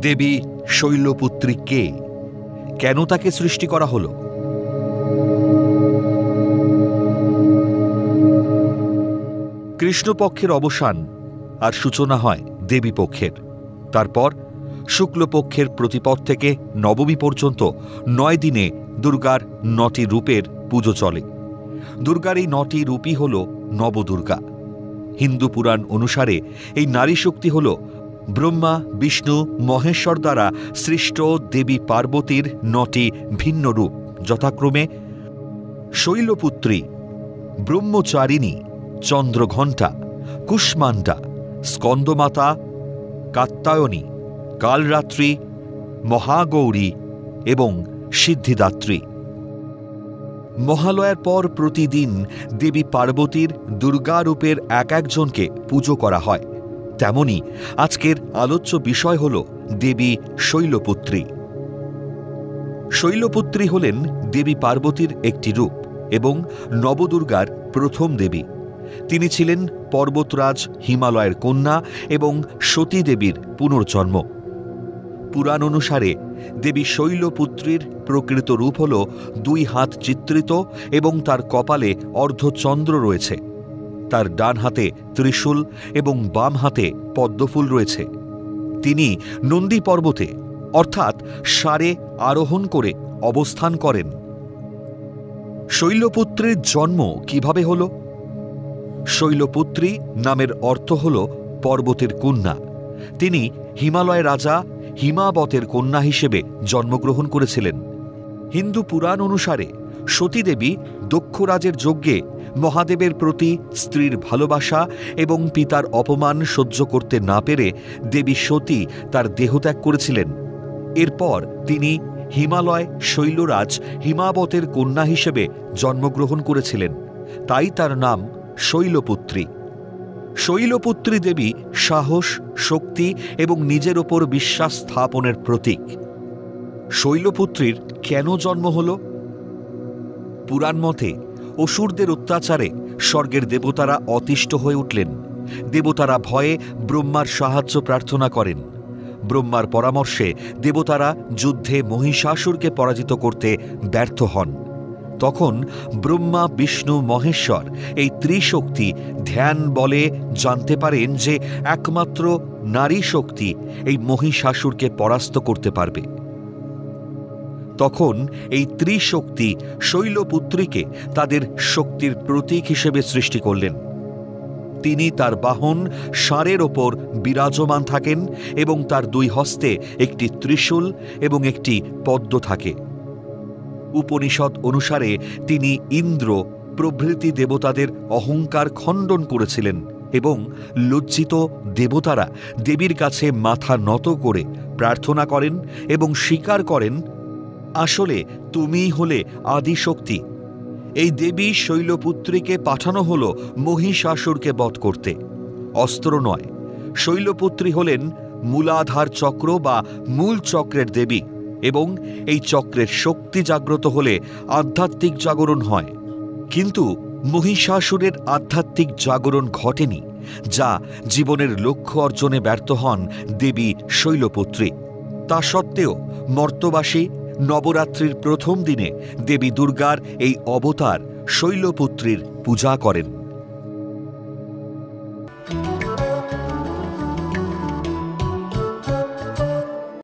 দেবী শৈলপুত্রী কে? কেন তাকে সৃষ্টি করা হলো? কৃষ্ণপক্ষের অবসান আর সূচনা হয় দেবী পক্ষের। তারপর শুক্লপক্ষের প্রতিপদ থেকে নবমী পর্যন্ত 9 দিনে দুর্গার 9টি রূপের পুজো চলে। দুর্গার এই 9টি রূপই হল নবদুর্গা। হিন্দু পুরাণ অনুসারে এই নারী শক্তি হল ব্রহ্মা, বিষ্ণু, মহেশ্বর দ্বারা সৃষ্ট দেবী পার্বতীর 9টি ভিন্ন রূপ, যথাক্রমে শৈলপুত্রী, ব্রহ্মচারিণী, চন্দ্রঘণ্টা, কুষ্মাণ্ডা, স্কন্দমাতা, কাত্যায়নী, কালরাত্রি, মহাগৌরী এবং সিদ্ধিদাত্রী। মহালয়ার পর প্রতিদিন দেবী পার্বতীর দুর্গারূপের এক একজনকে পুজো করা হয়। তেমনি আজকের আলোচ্য বিষয় হল দেবী শৈলপুত্রী। শৈলপুত্রী হলেন দেবী পার্বতীর একটি রূপ এবং নবদুর্গার প্রথম দেবী। তিনি ছিলেন পর্বতরাজ হিমালয়ের কন্যা এবং সতী দেবীর পুনর্জন্ম। পুরাণ অনুসারে দেবী শৈলপুত্রীর প্রকৃত রূপ হল 2 হাত চিত্রিত এবং তার কপালে অর্ধচন্দ্র রয়েছে। তার ডান হাতে ত্রিশূল এবং বাম হাতে পদ্মফুল রয়েছে। তিনি নন্দী পর্বতে অর্থাৎ ষাঁড়ে আরোহণ করে অবস্থান করেন। শৈলপুত্রীর জন্ম কিভাবে হল? শৈলপুত্রী নামের অর্থ হল পর্বতের কন্যা। তিনি হিমালয় রাজা হিমাবতের কন্যা হিসেবে জন্মগ্রহণ করেছিলেন। হিন্দু পুরাণ অনুসারে সতীদেবী দক্ষরাজের যজ্ঞে মহাদেবের প্রতি স্ত্রীর ভালোবাসা এবং পিতার অপমান সহ্য করতে না পেরে দেবী সতী তার দেহত্যাগ করেছিলেন। এরপর তিনি হিমালয় শৈলরাজ হিমাবতের কন্যা হিসেবে জন্মগ্রহণ করেছিলেন, তাই তার নাম শৈলপুত্রী। শৈলপুত্রী দেবী সাহস, শক্তি এবং নিজের ওপর বিশ্বাস স্থাপনের প্রতীক। শৈলপুত্রীর কেন জন্ম হল? পুরাণ মতে অসুরদের অত্যাচারে স্বর্গের দেবতারা অতিষ্ঠ হয়ে উঠলেন। দেবতারা ভয়ে ব্রহ্মার সাহায্য প্রার্থনা করেন। ব্রহ্মার পরামর্শে দেবতারা যুদ্ধে মহিষাসুরকে পরাজিত করতে ব্যর্থ হন। তখন ব্রহ্মা, বিষ্ণু, মহেশ্বর এই ত্রিশক্তি ধ্যান বলে জানতে পারেন যে একমাত্র নারী শক্তি এই মহিষাসুরকে পরাস্ত করতে পারবে। তখন এই ত্রিশক্তি শৈলপুত্রীকে তাদের শক্তির প্রতীক হিসেবে সৃষ্টি করলেন। তিনি তার বাহন ষাঁড়ের ওপর বিরাজমান থাকেন এবং তার 2 হস্তে একটি ত্রিশূল এবং একটি পদ্ম থাকে। উপনিষদ অনুসারে তিনি ইন্দ্র প্রভৃতি দেবতাদের অহংকার খণ্ডন করেছিলেন এবং লজ্জিত দেবতারা দেবীর কাছে মাথা নত করে প্রার্থনা করেন এবং স্বীকার করেন, আসলে তুমিই হলে আদিশক্তি। এই দেবী শৈলপুত্রীকে পাঠানো হল মহিষাসুরকে বধ করতে, অস্ত্র নয়। শৈলপুত্রী হলেন মূলাধার চক্র বা মূল চক্রের দেবী এবং এই চক্রের শক্তি জাগ্রত হলে আধ্যাত্মিক জাগরণ হয়। কিন্তু মহিষাসুরের আধ্যাত্মিক জাগরণ ঘটেনি, যা জীবনের লক্ষ্য অর্জনে ব্যর্থ হন দেবী শৈলপুত্রী। তা সত্ত্বেও মর্ত্যবাসী নবরাত্রির প্রথম দিনে দেবী দুর্গার এই অবতার শৈলপুত্রীর পূজা করেন।